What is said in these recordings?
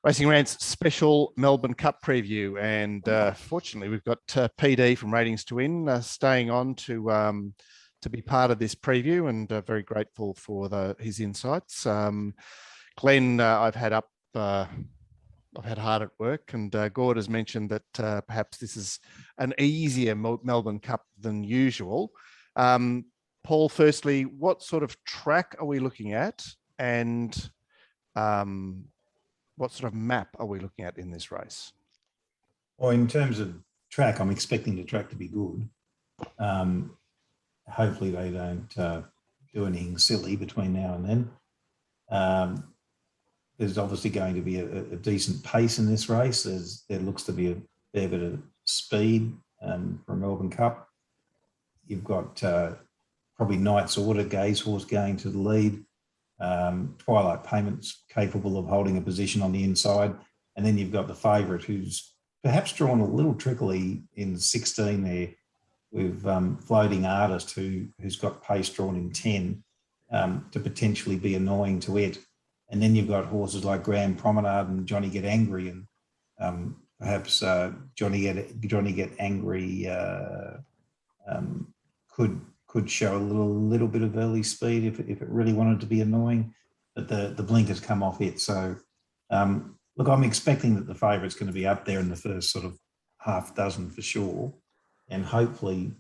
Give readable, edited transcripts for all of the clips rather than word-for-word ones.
RacingRant's special Melbourne Cup preview, and fortunately we've got PD from Ratings to Win staying on to be part of this preview, and very grateful for his insights. Glenn, I've had hard at work, and Gord has mentioned that perhaps this is an easier Melbourne Cup than usual. Paul, firstly, what sort of track are we looking at, and what sort of map are we looking at in this race? Well, in terms of track, I'm expecting the track to be good. Hopefully they don't do anything silly between now and then. There's obviously going to be a decent pace in this race. There looks to be a fair bit of speed for a Melbourne Cup. You've got probably Knight's Order, Gay's horse going to the lead. Twilight Payment's capable of holding a position on the inside. And then you've got the favourite, who's perhaps drawn a little trickily in 16 there with Floating Artist, who's got pace drawn in 10 to potentially be annoying to it. And then you've got horses like Grand Promenade and Johnny Get Angry, and perhaps Johnny Get Angry could show a little bit of early speed if it really wanted to be annoying, but the blinkers come off it. So look, I'm expecting that the favourite's going to be up there in the first sort of half dozen for sure, and hopefully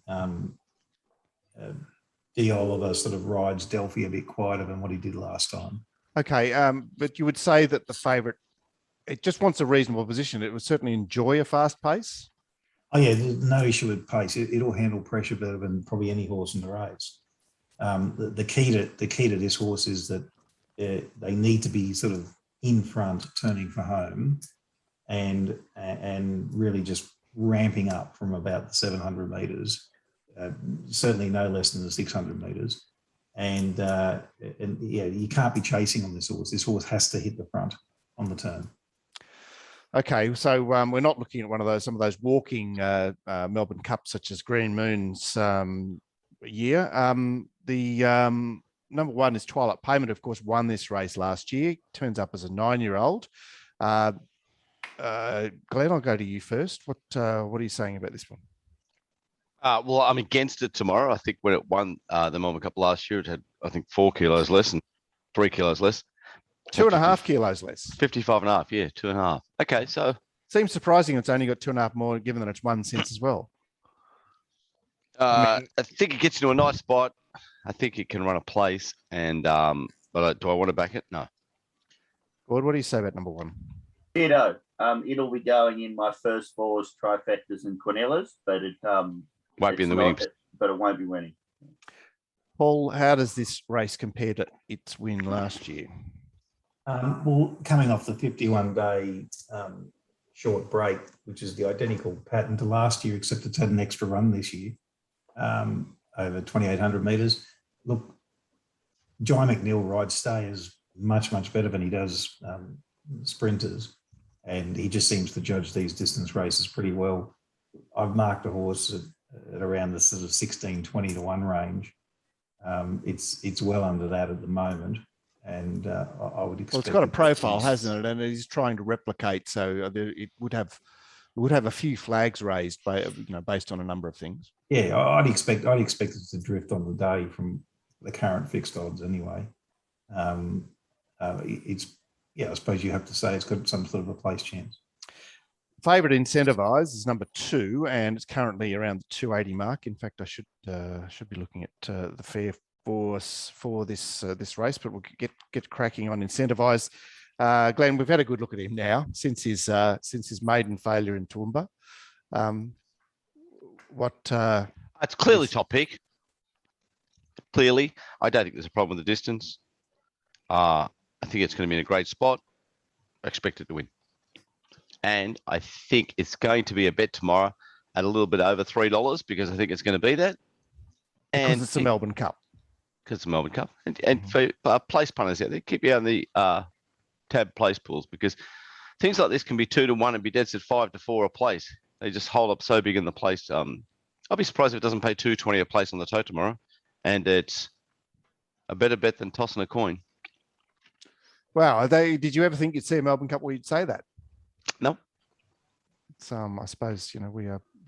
D. Oliver sort of rides Delphi a bit quieter than what he did last time. Okay, but you would say that the favourite, it just wants a reasonable position. It would certainly enjoy a fast pace. Oh yeah, there's no issue with pace. It'll handle pressure better than probably any horse in the race. The key to this horse is that they need to be sort of in front, turning for home, and really just ramping up from about the 700 metres. Certainly no less than the 600 metres. And yeah, you can't be chasing on this horse. This horse has to hit the front on the turn. Okay, so we're not looking at some of those walking Melbourne Cups such as Green Moon's year. The number one is Twilight Payment, of course, won this race last year. Turns up as a 9-year-old. Glenn, I'll go to you first. What are you saying about this one? Well, I'm against it tomorrow. I think when it won the Melbourne Cup last year, it had, I think, 4 kilos less and 3 kilos less. 2.5 kilos less. 55.5, yeah, 2.5. Okay, so seems surprising it's only got 2.5 more, given that it's won since as well. I think it gets into a nice spot. I think it can run a place, and but do I want to back it? No. Gord, what do you say about number one? Ditto. It'll be going in my first fours, trifectas, and quinellas, but it won't be in the winning. But it won't be winning. Paul, how does this race compare to its win last year? Well, coming off the 51-day short break, which is the identical pattern to last year, except it's had an extra run this year over 2,800 metres. Look, Jai McNeil rides stayers much better than he does sprinters, and he just seems to judge these distance races pretty well. I've marked a horse at around the sort of 16-20 to 1 range. It's well under that at the moment. And I would expect. Well, it's got a profile, hasn't it? And he's trying to replicate, so it would have a few flags raised based on a number of things. Yeah, I'd expect it to drift on the day from the current fixed odds anyway. I suppose you have to say it's got some sort of a place chance. Favourite Incentivise is number 2, and it's currently around the 280 mark. In fact, I should be looking at the fair for this race, but we'll get cracking on Incentivise. Glenn, we've had a good look at him now since his maiden failure in Toowoomba. It's clearly top pick. Clearly, I don't think there's a problem with the distance. I think it's going to be in a great spot. I expect it to win, and I think it's going to be a bet tomorrow at a little bit over $3 because I think it's going to be that. Because it's a Melbourne Cup. Because it's a Melbourne Cup. And for place punters out there, keep you on the tab place pools, because things like this can be 2 to 1 and be dead set 5 to 4 a place. They just hold up so big in the place. I'll be surprised if it doesn't pay $2.20 a place on the toe tomorrow. And it's a better bet than tossing a coin. Wow. Did you ever think you'd see a Melbourne Cup where you'd say that? No. It's, I suppose, we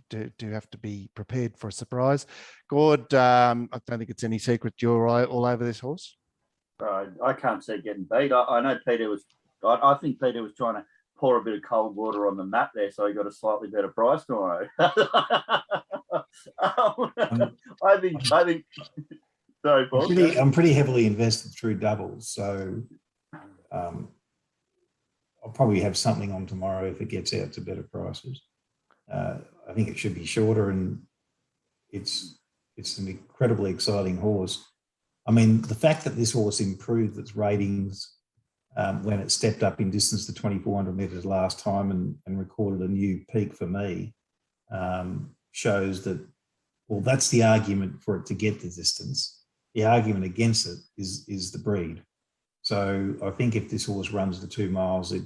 do have to be prepared for a surprise. Gord, I don't think it's any secret you're all over this horse. I can't see it getting beat. I know Peter was. I think Peter was trying to pour a bit of cold water on the mat there, so he got a slightly better price tomorrow. I think. Sorry, Paul. I'm pretty heavily invested through doubles, so I'll probably have something on tomorrow if it gets out to better prices. I think it should be shorter, and it's an incredibly exciting horse. I mean, the fact that this horse improved its ratings when it stepped up in distance to 2,400 metres last time and recorded a new peak for me shows that, well, that's the argument for it to get the distance. The argument against it is the breed. So I think if this horse runs the 2 miles, it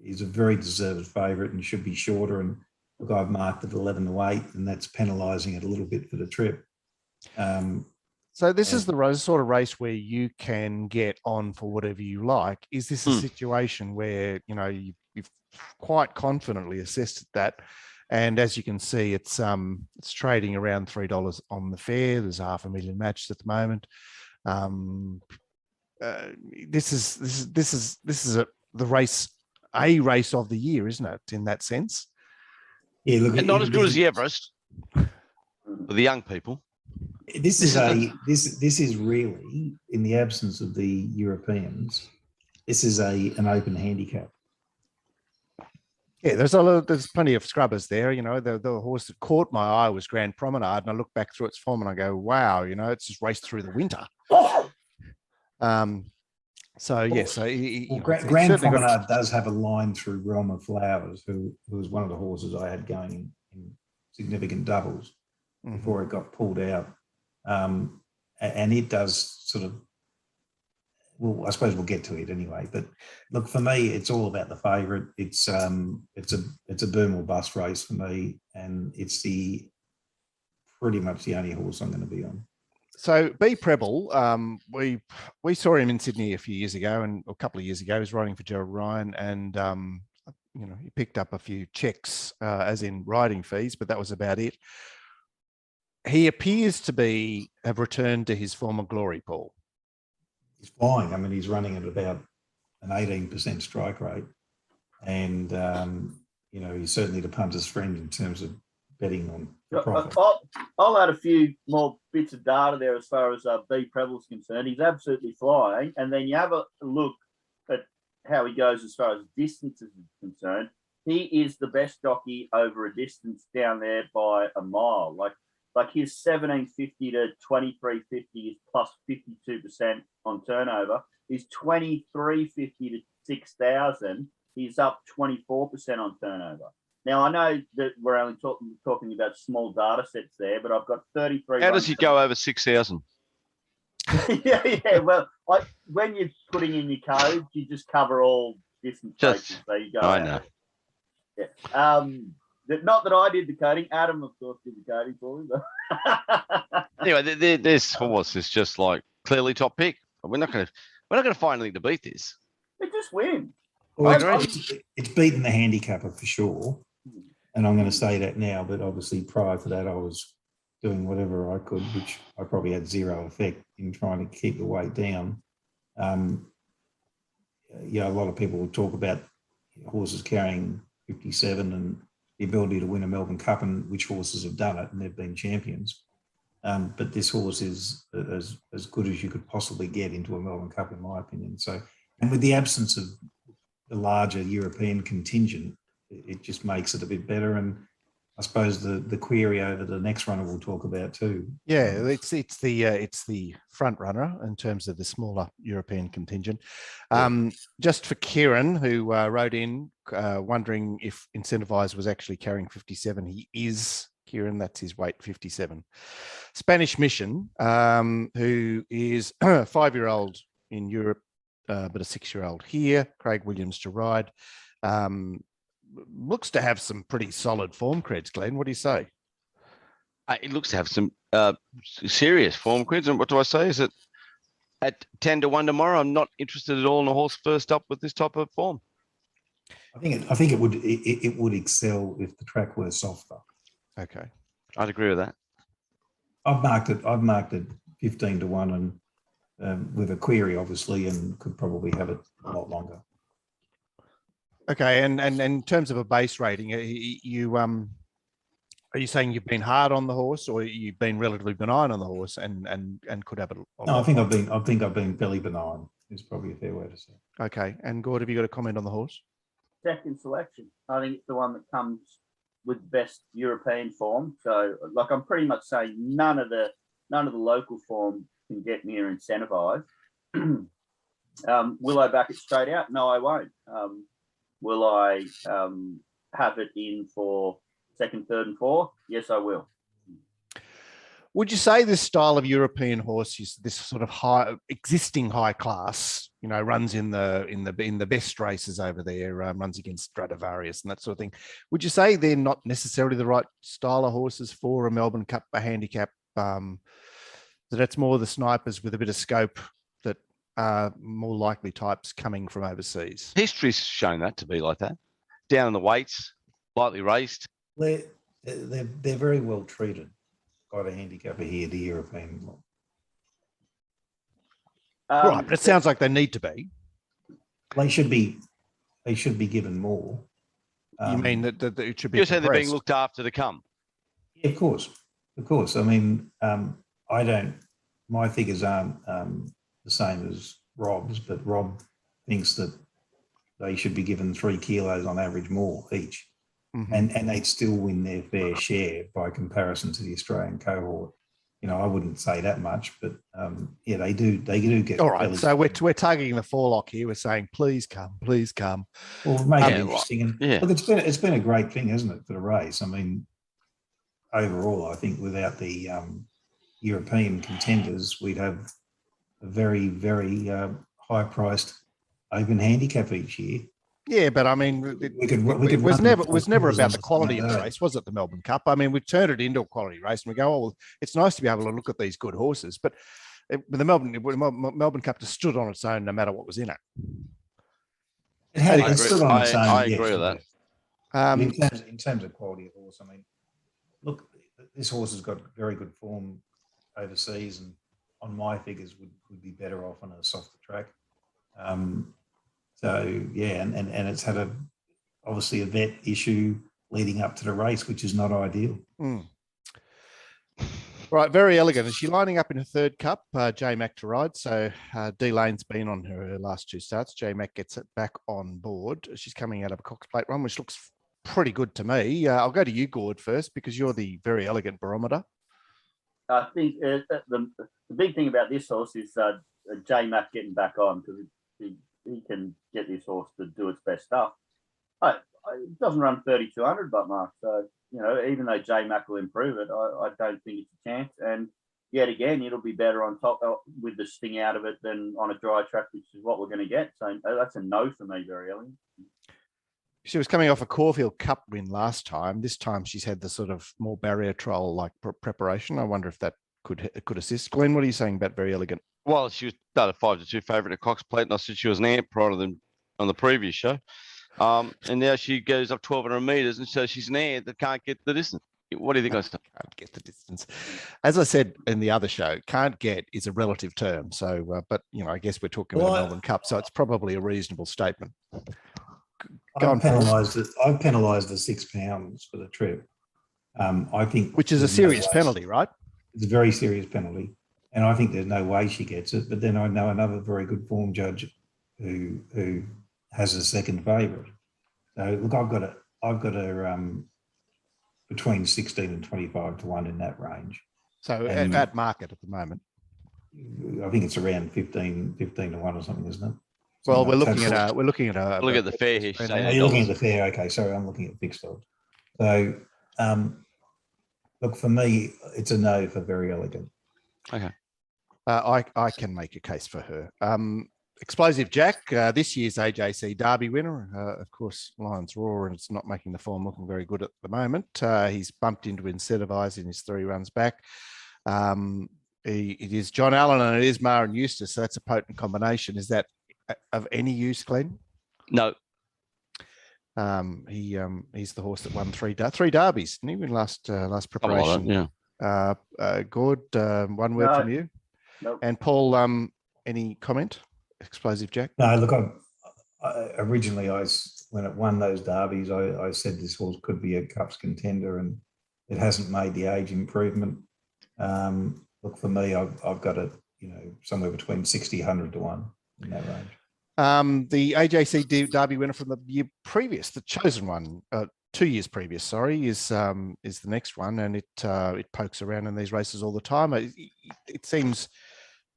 is a very deserved favourite and should be shorter. And look, I've marked it 11 to 8, and that's penalising it a little bit for the trip. So this is the sort of race where you can get on for whatever you like. Is this a situation where, you've quite confidently assessed that? And as you can see, it's trading around $3 on the fair. There's 500,000 matches at the moment. This is the race of the year, isn't it? In that sense. Yeah, look, and not as good as the Everest for the young people. This is really, in the absence of the Europeans, this is an open handicap. Yeah, there's plenty of scrubbers there. The horse that caught my eye was Grand Promenade, and I look back through its form and I go, wow, it's just raced through the winter. Grand Promenade does have a line through Realm of Flowers, who was one of the horses I had going in significant doubles before it got pulled out. And it does sort of, well, I suppose we'll get to it anyway. But look, for me, it's all about the favourite. It's a boom or bust race for me, and it's pretty much the only horse I'm going to be on. So PREV, we saw him in Sydney a few years ago, and a couple of years ago, he was riding for Gerald Ryan, and he picked up a few checks, as in riding fees, but that was about it. He appears to have returned to his former glory, Paul. He's flying. I mean, he's running at about an 18% strike rate, and he's certainly the punter's friend in terms of betting on the profit. I'll add a few more bits of data there as far as PREV is concerned. He's absolutely flying, and then you have a look at how he goes as far as distance is concerned. He is the best jockey over a distance down there by a mile. Like his 1750 to 2350 is plus 52% on turnover. His 2350 to 6,000, he's up 24% on turnover. Now, I know that we're only talking about small data sets there, but I've got 33. How does he go over 6,000? yeah. Well, when you're putting in your codes, you just cover all different places. So you go. I know. Yeah. Not that I did the coding. Adam, of course, did the coding for me. But anyway, this horse is just like clearly top pick. We're not going to find anything to beat this. It just wins. Well, it's beaten the handicapper for sure, and I'm going to say that now. But obviously, prior to that, I was doing whatever I could, which I probably had zero effect in trying to keep the weight down. A lot of people will talk about horses carrying 57 and the ability to win a Melbourne Cup, and which horses have done it, and they've been champions. But this horse is as good as you could possibly get into a Melbourne Cup, in my opinion. So, and with the absence of the larger European contingent, it just makes it a bit better. And I suppose the query over the next runner we'll talk about too. Yeah, it's the front runner in terms of the smaller European contingent. Just for Kieran, who wrote in wondering if Incentivise was actually carrying 57, he is. Kieran, that's his weight, 57. Spanish Mission, who is a 5-year-old in Europe, but a 6-year-old here. Craig Williams to ride. Looks to have some pretty solid form creds, Glenn. What do you say? It looks to have some serious form creds. And what do I say? Is it at 10-1 tomorrow. I'm not interested at all in a horse first up with this type of form. I think it would excel if the track were softer. Okay. I'd agree with that. I've marked it 15-1 and with a query, obviously, and could probably have it a lot longer. Okay, and in terms of a base rating, are you saying you've been hard on the horse, or you've been relatively benign on the horse, and could have it? No, I think I've been fairly benign. Is probably a fair way to say. Okay, and Gord, have you got a comment on the horse? Second selection. I think it's the one that comes with best European form. So, like, I'm pretty much saying none of the local form can get near Incentivise. Will I back it straight out? No, I won't. Will I have it in for second, third, and fourth? Yes, I will. Would you say this style of European horse is this sort of existing high class? You know, runs in the best races over there, runs against Stradivarius and that sort of thing. Would you say they're not necessarily the right style of horses for a Melbourne Cup, a handicap? That's more the snipers with a bit of scope that are more likely types coming from overseas. History's shown that to be like that. Down in the weights, lightly raced. They're very well treated by the handicapper here, the European one. Right, but it sounds like they need to be. They should be given more. You mean that it should be? You're saying they're being looked after to come? Yeah, of course. I mean, my figures aren't the same as Rob's, but Rob thinks that they should be given 3 kilos on average more each. Mm-hmm. And they'd still win their fair share by comparison to the Australian cohort. You know, I wouldn't say that much, but yeah, they do get. All right, so we're targeting the forelock here. We're saying, please come. Well, make it interesting. And look, it's been a great thing, hasn't it, for the race? I mean, overall, I think without the European contenders, we'd have a very, very high-priced open handicap each year. Yeah, but I mean, it was never about the quality of the race, was it? The Melbourne Cup. I mean, we turned it into a quality race, and we go, oh, well, it's nice to be able to look at these good horses, but the Melbourne Cup just stood on its own, no matter what was in it. It stood on its own. I agree with that. In terms of quality of horse, I mean, look, this horse has got very good form overseas, and on my figures would be better off on a softer track. So yeah, and it's had obviously a vet issue leading up to the race, which is not ideal. Mm. Right, Verry Elleegant. Is she lining up in her third cup? J Mac to ride. So D Lane's been on her last 2 starts. J Mac gets it back on board. She's coming out of a Cox Plate run, which looks pretty good to me. I'll go to you, Gord, first, because you're the Verry Elleegant barometer. I think the big thing about this horse is J Mac getting back on, because he can get this horse to do its best stuff. It doesn't run 3,200, but Mark. So, you know, even though J Mac will improve it, I don't think it's a chance. And yet again, it'll be better on top with the sting out of it than on a dry track, which is what we're going to get. So that's a no for me, Verry Elleegant. She was coming off a Caulfield Cup win last time. This time she's had the sort of more barrier trial like preparation. I wonder if that could assist. Glenn, what are you saying about Verry Elleegant? Well, she was about a 5-2 favourite at Cox Plate, and I said she was an ant prior to them on the previous show. And now she goes up 1,200 metres, and so she's an ant that can't get the distance. What do you think I said? Can't get the distance. As I said in the other show, can't get is a relative term. So, but, you know, I guess we're talking about the Melbourne Cup, so it's probably a reasonable statement. I've penalised it. I've penalised the £6 for the trip. I think, which is a serious penalty, right? It's a very serious penalty, and I think there's no way she gets it. But then I know another very good form judge who has a second favourite. So look, I've got her between 16 and 25 to 1 in that range. So at market at the moment, I think it's around 15 to 1 or something, isn't it? Well, we're looking at the fair here. You're looking at the fair. Okay, sorry, I'm looking at fixed odds. So, look, for me, it's a no for Verry Elleegant. Okay. I can make a case for her. Explosive Jack, this year's AJC Derby winner. Of course, Lions Roar, and it's not making the form looking very good at the moment. He's bumped into Incentivise in his 3 runs back. It is John Allen and it is Mara and Eustace. So that's a potent combination. Is that of any use, Glenn? No. He's the horse that won three derbies, didn't he? In last preparation. Yeah. Gord, one word from you. Nope. And Paul, any comment? Explosive Jack? No, look, originally when it won those derbies, I said this horse could be a Cups contender, and it hasn't made the age improvement. Look, for me, I've got it, somewhere between 60, 100 to 1 in that range. The AJC Derby winner from the year previous, the chosen one, 2 years previous, sorry, is the next one, and it pokes around in these races all the time. It seems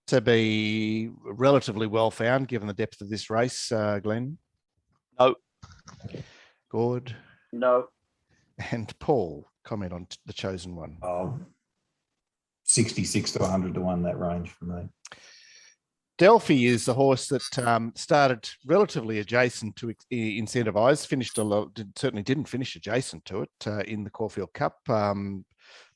to be relatively well found given the depth of this race, Glenn. No. Gord. No. And Paul, comment on the chosen one. 66 to 100 to 1, that range for me. Delphi is the horse that started relatively adjacent to Incentivise, certainly didn't finish adjacent to it in the Caulfield Cup.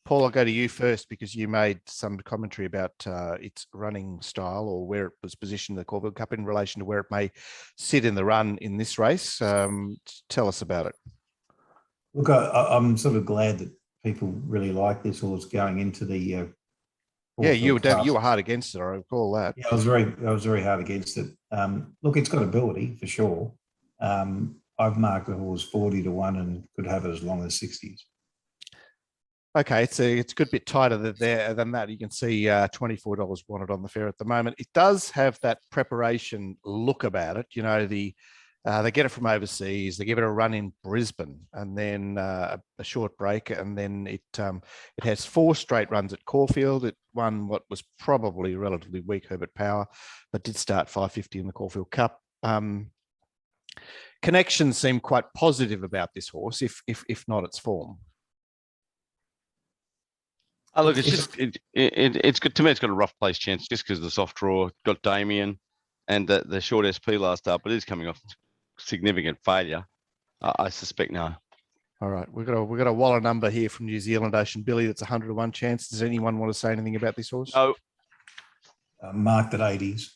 Paul, I'll go to you first because you made some commentary about its running style or where it was positioned in the Caulfield Cup in relation to where it may sit in the run in this race. Tell us about it. Look, I'm sort of glad that people really like this horse going into the. You were hard against it. I recall that. Yeah, I was very hard against it. Look, it's got ability for sure. I've marked the horse 40 to 1 and could have it as long as 60s. Okay, it's a good bit tighter than that. You can see $24 wanted on the fair at the moment. It does have that preparation look about it. They get it from overseas. They give it a run in Brisbane, and then a short break, and then it has 4 straight runs at Caulfield. It won what was probably relatively weak Herbert Power, but did start 550 in the Caulfield Cup. Connections seem quite positive about this horse, if not its form. Oh, look, it's good to me. It's got a rough place chance just because of the soft draw. Got Damien and the short SP last up, but it is coming off significant failure. I suspect no. All right, we've got a Waller number here from New Zealand Ocean Billy. That's 100 to 1 chance. Does anyone want to say anything about this horse? No. Marked at 80s.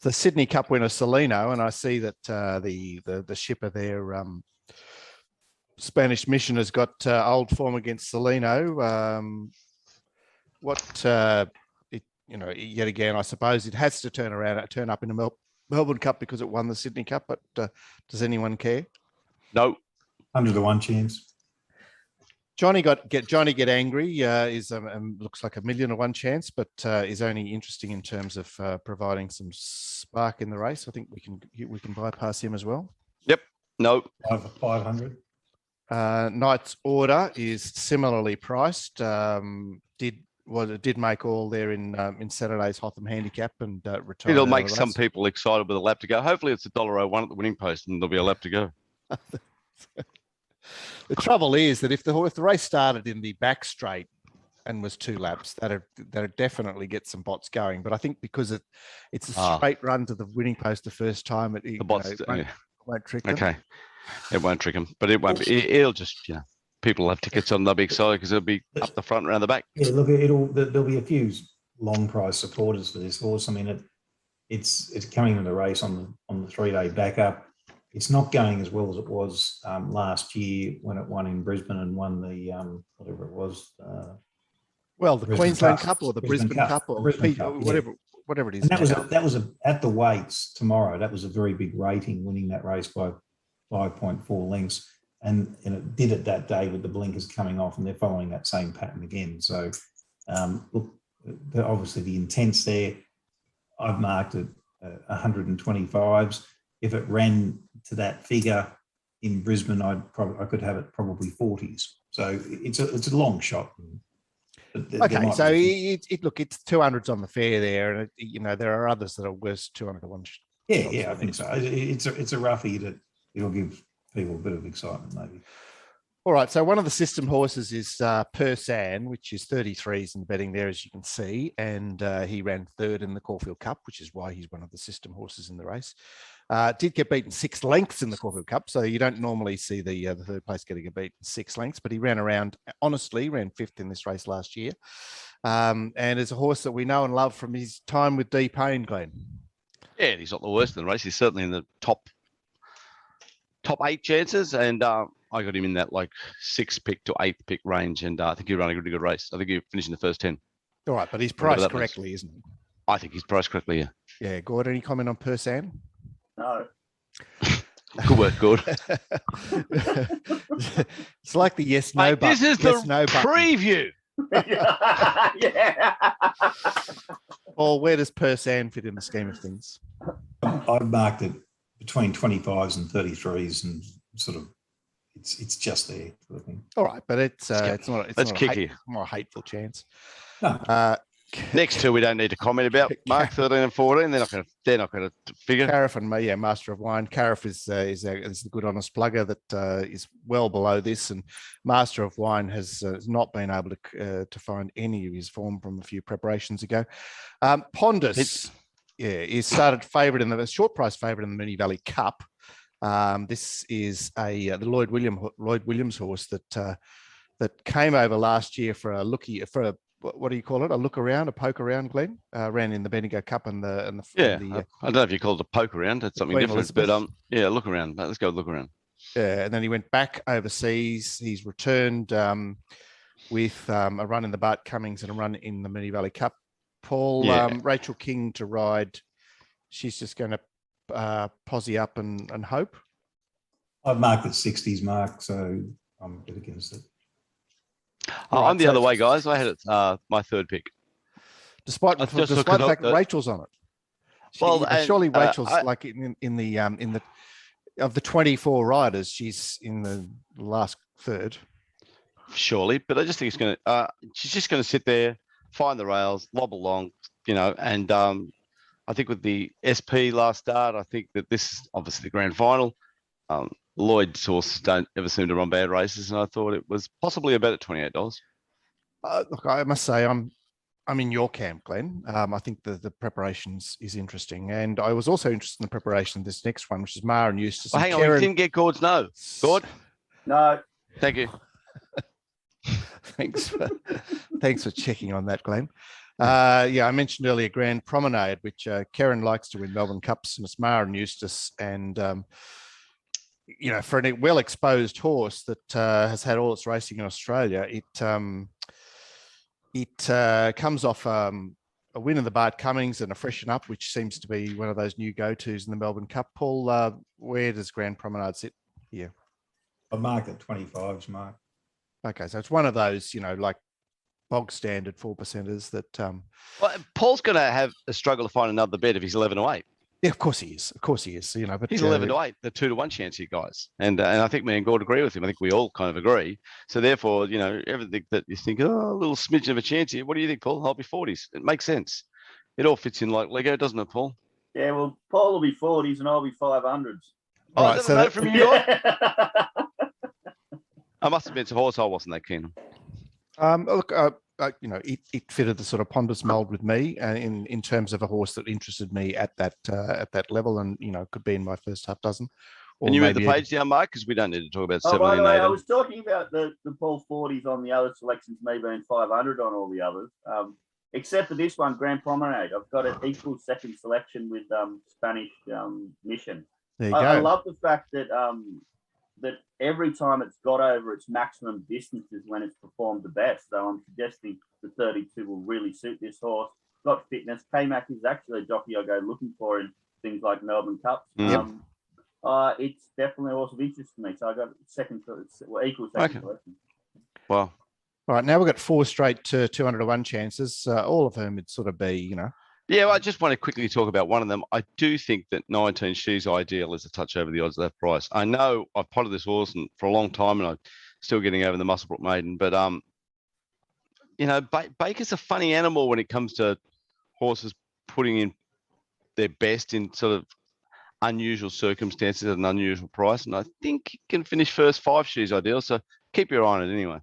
The Sydney Cup winner Selino, and I see that the shipper there, Spanish Mission, has got old form against Selino. Yet again, I suppose it has to turn up in the Melbourne Cup because it won the Sydney Cup. But does anyone care? No. 100 to 1 chance. Johnny Get Angry looks like $1 million to 1 chance, but is only interesting in terms of providing some spark in the race. I think we can bypass him as well. Yep. No. 500. Knight's Order is similarly priced. It did make all there in Saturday's Hotham Handicap and retired. It'll make some people excited with a lap to go. Hopefully, it's $1.01 at the winning post, and there'll be a lap to go. The trouble is that if the race started in the back straight and was 2 laps, that'd definitely get some bots going. But I think because it's a straight run to the winning post the first time, it won't trick them. Okay, it won't trick them, but it won't be. It'll just people will have tickets on. They'll be excited because it'll be up the front, around the back. Yeah, look, there'll be a few long price supporters for this horse. I mean, it's coming in the race on the 3-day backup. It's not going as well as it was last year when it won in Brisbane and won the whatever it was. The Queensland Cup or the Brisbane Cup or whatever it is. And that was at the weights tomorrow. That was a very big rating, winning that race by 5.4 lengths. And it did it that day with the blinkers coming off, and they're following that same pattern again. So, look, obviously the intent's there. I've marked it 125s. If it ran to that figure in Brisbane, I could have it probably 40s. So it's a long shot. Okay, so it's 200s on the fair there, and there are others that are worse 200 to 1. Yeah, I think so. It's a roughie that it'll give people a bit of excitement, maybe. All right, so one of the system horses is Persan, which is 33s in the betting there, as you can see, and he ran 3rd in the Caulfield Cup, which is why he's one of the system horses in the race. Did get beaten 6 lengths in the Caulfield Cup, so you don't normally see the 3rd place getting beaten 6 lengths, but he ran 5th in this race last year. and it's a horse that we know and love from his time with D Payne, Glenn. Yeah, he's not the worst in the race. He's certainly in the top 8 chances, and I got him in that like 6th pick to 8th pick range, and I think he ran a really good race. I think he finished in the first 10. All right, but he's priced correctly, isn't he? I think he's priced correctly, yeah. Yeah, Gord, any comment on Persan? No. Good work, Gord. It's like the yes/no Mate, button. this is yes, the no button. preview. Yeah. Or where does Persan fit in the scheme of things? I've marked it between 25s and 33s, and sort of it's just there sort of thing. All right, but it's not. Let's kick a here. more hateful chance. No. Next 2 we don't need to comment about. Mark 13 and 14. They're not going to figure. Carif and me, yeah, Master of Wine. Carif is the good honest plugger that is well below this, and Master of Wine has not been able to find any of his form from a few preparations ago. Pondus, is started favourite in the short price favourite in the Moonee Valley Cup. This is the Lloyd Williams horse that came over last year for a what do you call it? A look around, a poke around, Glenn. Ran in the Bendigo Cup and the I don't know if you call it a poke around. That's something Queen different. Elizabeth. But look around. Let's go look around. and then he went back overseas. He's returned with a run in the Bart Cummings and a run in the Moonee Valley Cup. Paul, Rachel King to ride. She's just going to posse up and hope. I've marked it 60s, Mark, so I'm a bit against it. Right, I'm the other way, guys. I had it my 3rd pick. Despite the fact that Rachel's on it. Surely Rachel's like in the of the 24 riders, she's in the last third. Surely, but I just think she's just going to sit there, find the rails, lob along, and I think with the SP last start, I think that this is obviously the grand final. Lloyd's horses don't ever seem to run bad races, and I thought it was possibly about at $28. Look, I must say I'm in your camp, Glenn. I think the preparations is interesting, and I was also interested in the preparation of this next one, which is Mara and Eustace. Well, hang on, we didn't get Gord's no. Gord? No. Thank you. Thanks for checking on that, Glenn. I mentioned earlier Grand Promenade, which Karen likes to win Melbourne Cups, and it's Mara and Eustace, and for a well-exposed horse that has had all its racing in Australia, it comes off a win in the Bart Cummings and a freshen up, which seems to be one of those new go-tos in the Melbourne Cup. Paul, where does Grand Promenade sit here? I've marked it 25s, Mark. Okay, so it's one of those, like bog standard 4%ers that. Well, Paul's going to have a struggle to find another bet if he's 11-8. Yeah, of course he is. But he's 11-8, the 2-1 chance, you guys, and I think me and Gord agree with him. I think we all kind of agree. So therefore, everything that you think, a little smidgen of a chance here. What do you think, Paul? I'll be 40s. It makes sense. It all fits in like Lego, doesn't it, Paul? Yeah, well, Paul will be 40s and I'll be 500s. Oh, right, is that a note from you, Gord? Yeah. I must admit, it's a horse I wasn't that keen on. Look, it fitted the sort of Pondus mold with me in terms of a horse that interested me at that level, and could be in my first half dozen. Can you move the page down, Mark? Because we don't need to talk about 17 by the and way, 18. I was talking about the Paul 40s on the other selections, me being 500 on all the others, except for this one, Grand Promenade. I've got an equal second selection with Spanish Mission. There you go. I love the fact that that every time it's got over its maximum distances when it's performed the best. So I'm suggesting the 32 will really suit this horse. Got fitness. K-Mac is actually a jockey I go looking for in things like Melbourne Cups. Yep. It's definitely a horse of interest to me. So I got equal second selection. Wow. All right, now we've got 4 straight to 200-1 chances, all of whom would sort of be, Yeah, well, I just want to quickly talk about one of them. I do think that 19 She's Ideal is a touch over the odds of that price. I know I've potted this horse for a long time, and I'm still getting over the Musselbrook Maiden. But Baker's a funny animal when it comes to horses putting in their best in sort of unusual circumstances at an unusual price, and I think he can finish first 5 She's Ideal. So keep your eye on it anyway.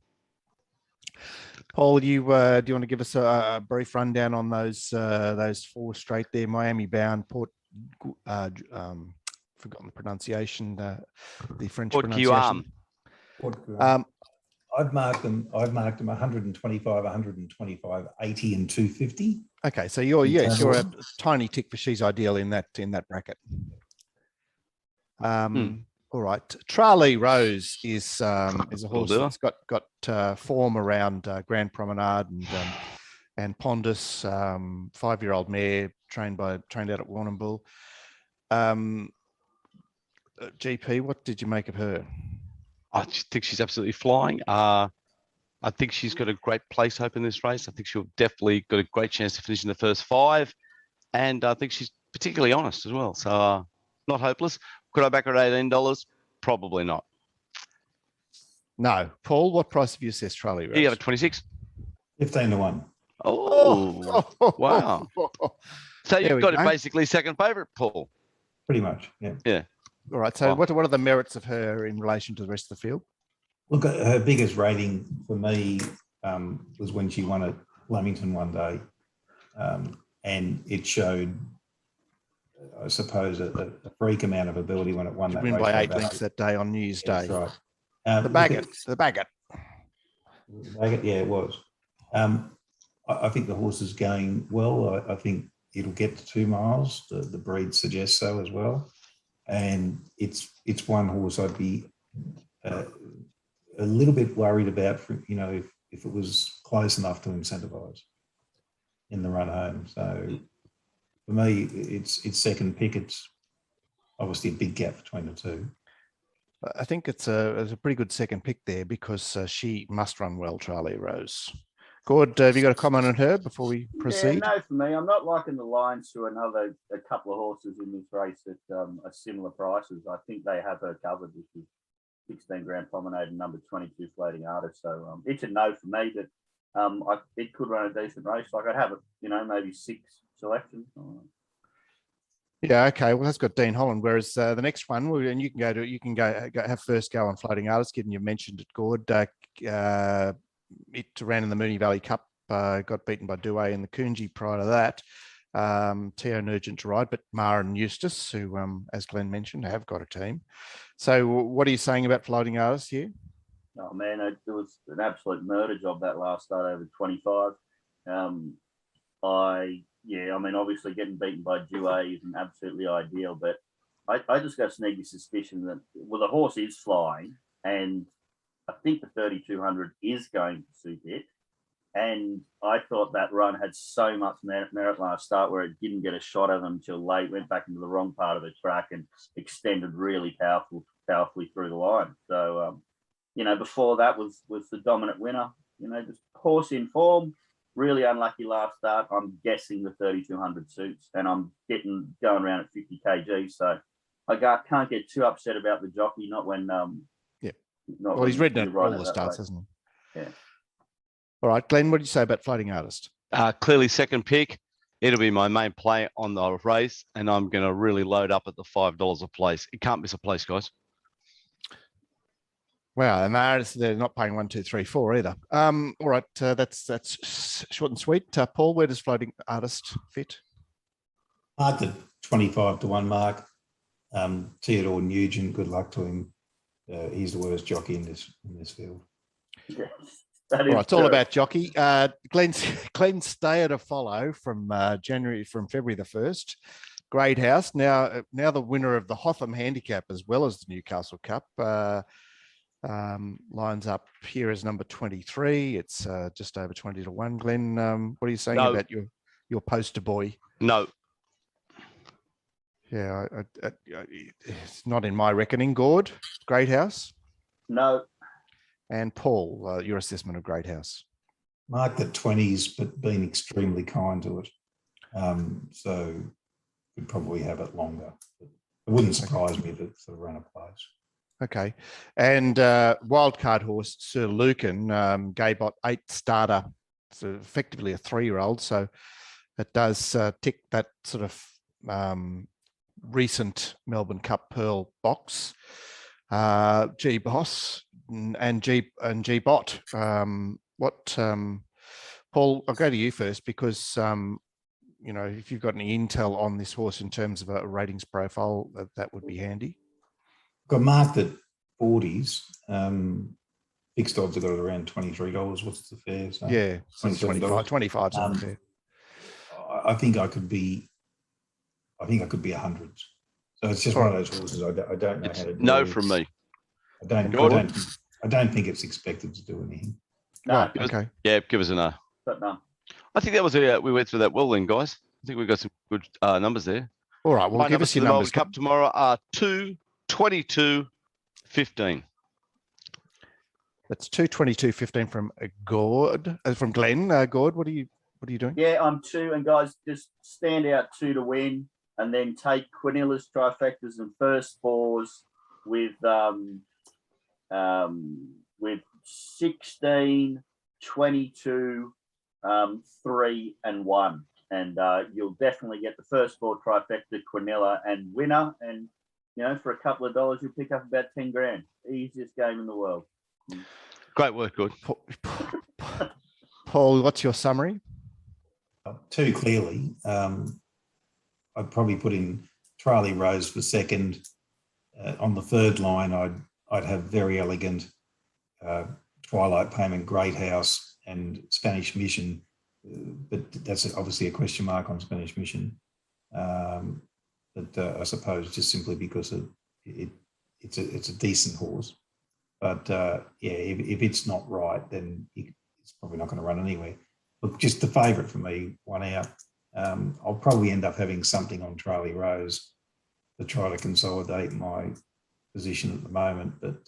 Paul, do you want to give us a brief rundown on those 4 straight there? Miami bound, Port, forgotten the pronunciation, the French Port pronunciation. Guillaume. I've marked them 125, 125, 80, and 250. Okay, so you're In you're a total. tiny tick for She's Ideal in that bracket. All right, Tralee Rose is a horse do. that's got form around Grand Promenade and Pondus, 5-year-old mare trained out at Warrnambool. GP, what did you make of her? I just think she's absolutely flying. I think she's got a great place hope in this race. I think she'll definitely got a great chance to finish in the first 5. And I think she's particularly honest as well. So not hopeless. Could I back her at $18? Probably not. No. Paul, what price have you assessed Tralee Rose? You have a 26. 15 to 1. Oh, wow. So There you've we got it go. basically second favourite, Paul. Pretty much, yeah. Yeah. All right. So Wow. what are the merits of her in relation to the rest of the field? Look, her biggest rating for me was when she won at Leamington one day. And it showed, I suppose, a freak amount of ability when it won She that win race. by 8 lengths that day on New Year's Day. That's right. The Bagot. Yeah, it was. I think the horse is going well. I think it'll get to 2 miles. The breed suggests so as well. And it's one horse I'd be a little bit worried about, if it was close enough to Incentivise in the run home. So for me, it's second pick. It's obviously a big gap between the two. I think it's a pretty good second pick there because she must run well, Tralee Rose. Gord, have you got a comment on her before we proceed? Yeah, no, for me, I'm not liking the lines to a couple of horses in this race at are similar prices. I think they have her covered, which is 16 Grand Promenade and number 22 Floating Artist. So it's a no for me, but it could run a decent race. Like I'd have maybe 6 selections. Yeah, okay. Well, that's got Dean Holland. Whereas the next one, and you can go have first go on Floating Artist, given you mentioned it, Gord. It ran in the Moonee Valley Cup, got beaten by Douay in the Coonji prior to that. Teo Nugent to ride, but Mara and Eustace, who, as Glenn mentioned, have got a team. So what are you saying about Floating Artist here? Oh, man, it was an absolute murder job that last start over 25. Obviously getting beaten by Douay isn't absolutely ideal, but I just got a sneaky suspicion that, the horse is flying, and I think the 3,200 is going to suit it. And I thought that run had so much merit last start where it didn't get a shot of them until late, went back into the wrong part of the track and extended really powerfully through the line. So, before that was the dominant winner. Just horse in form, really unlucky last start. I'm guessing the 3,200 suits, and I'm going around at 50 kg. So I can't get too upset about the jockey, not when Well, he's ridden all the starts, hasn't he? Yeah. All right, Glenn, what did you say about Floating Artist? Clearly second pick. It'll be my main play on the race, and I'm going to really load up at the $5 a place. It can't miss a place, guys. Wow, and they're not paying 1, 2, 3, 4 either. All right, that's short and sweet. Paul, where does Floating Artist fit? Marked at 25 to 1 mark. Theodore Nugent, good luck to him. He's the worst jockey in this field. Yeah, all right, it's all about jockey. Glenn's stayer to follow from February the 1st. Great House, now the winner of the Hotham Handicap as well as the Newcastle Cup. Lines up here as number 23. It's just over 20 to 1. Glenn, what are you saying about your poster boy? No. Yeah, it's not in my reckoning. Gord, Great House? No. And Paul, your assessment of Great House? Marked at 20s, but been extremely kind to it. So we'd probably have it longer. But it wouldn't surprise me if it's the runner plays. Okay. And wildcard horse, Sir Lucan, Gaybot 8 starter, so effectively a 3-year-old. So it does tick that sort of recent Melbourne Cup Pearl box. G Boss and G Bot. Paul, I'll go to you first because if you've got any intel on this horse in terms of a ratings profile, that would be handy. Got marked at 40s. fixed odds have got it around $23. What's the fair? So Yeah, so it's $27. 25 on the fair. I think I could be 100. So it's just one of those horses I don't know It's how to do. no from me. I don't think it's expected to do anything. No, Right, okay. Yeah, give us a no. but no. I think that was we went through that well then, guys. I think we got some good numbers there. All right, well, My give numbers us for your the numbers. Melbourne Cup tomorrow are 2, 22, 15. That's 2:22:15 from Gord, from Glenn. Gord, what are you doing? Yeah, I'm 2, and guys, just stand out 2 to win, and then take Quinilla's trifectas and first fours with 16, 22, 3 and 1, and you'll definitely get the first four trifecta, Quinilla and winner, and for a couple of dollars you'll pick up about 10 grand. Easiest game in the world. Great work, good. Paul, what's your summary? Too clearly, I'd probably put in Tralee Rose for second. On the third line, I'd have Verry Elleegant, Twilight Payment, Great House, and Spanish Mission. But that's obviously a question mark on Spanish Mission. But I suppose just simply because it's a decent horse. But if it's not right, then it's probably not going to run anywhere. Look, just the favourite for me, 1 out. I'll probably end up having something on Tralee Rose to try to consolidate my position at the moment. But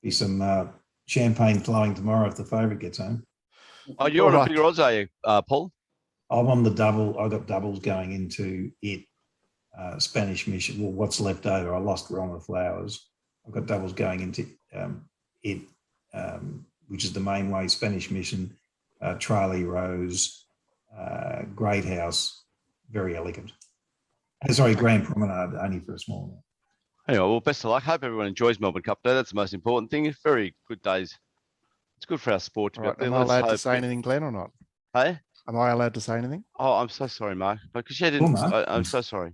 be some champagne flowing tomorrow if the favourite gets home. Oh, you're on a bigger odds, are you, Paul? I'm on the double. I got doubles going into it. Spanish Mission. Well, what's left over? I lost Realm Flowers. I've got doubles going into it, which is the main way. Spanish Mission, Tralee Rose, Great House, Verry Elleegant. Sorry, Grand Promenade, only for a small amount. Anyway, well, best of luck. Hope everyone enjoys Melbourne Cup Day. That's the most important thing. It's very good days. It's good for our sport to be Right, up there. am I Let's allowed to hope say anything, Glenn, or not? Hey? Am I allowed to say anything? Oh, I'm so sorry, Mark. Because you didn't. Mark. I'm so sorry.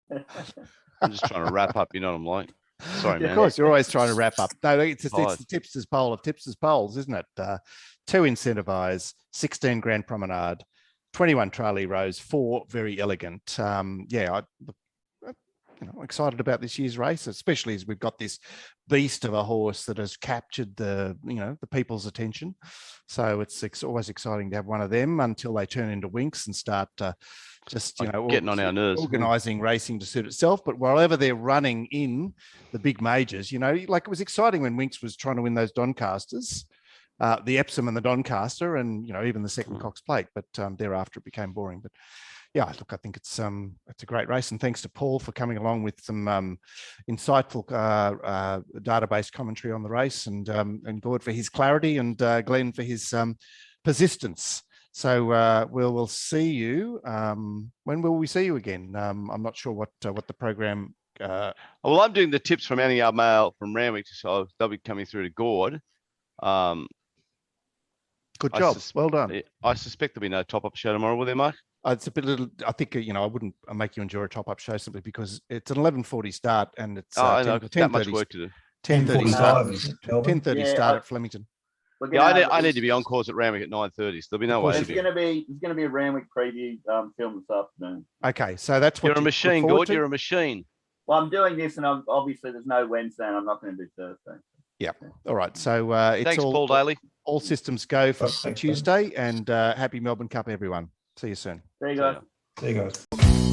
I'm just trying to wrap up. You know what I'm like. Sorry, man. Of course, you're always trying to wrap up. No, it's the Tired. tipsters poll of tipsters polls, isn't it? 2 Incentivise, 16 Grand Promenade, 21 Tralee Rose, 4 Verry Elleegant. I'm excited about this year's race, especially as we've got this beast of a horse that has captured the people's attention. So it's always exciting to have one of them until they turn into winks and start getting on our nerves, organising racing to suit itself. But wherever they're running in the big majors, like it was exciting when Winks was trying to win those Doncasters, the Epsom and the Doncaster, and even the second Cox Plate. But thereafter it became boring. But yeah, look, I think it's a great race, and thanks to Paul for coming along with some insightful database commentary on the race, and Gord for his clarity, and Glenn for his persistence. So we'll see you. When will we see you again? I'm not sure what the program. Well, I'm doing the tips from Annie Mail from Randwick, so they'll be coming through to Gord. Good job. Well done. I suspect there'll be no top-up show tomorrow, will there, Mark? It's a bit little. I think I wouldn't make you enjoy a top-up show simply because it's an 11:40 start and it's I know, that much work to do. 10:30 start. 10:30 Yeah, start at Flemington. I need to be on course at Randwick at 9:30. So there'll be no way. There's going to be a Randwick preview film this afternoon. Okay, so that's what you're a machine, Gord. You're a machine. Well, I'm doing this, and obviously there's no Wednesday, and I'm not going to do Thursday. Yeah. All right. So it's thanks, Paul Daly. All systems go for Thanks, Tuesday, and happy Melbourne Cup, everyone. See you soon. There you go. There you go.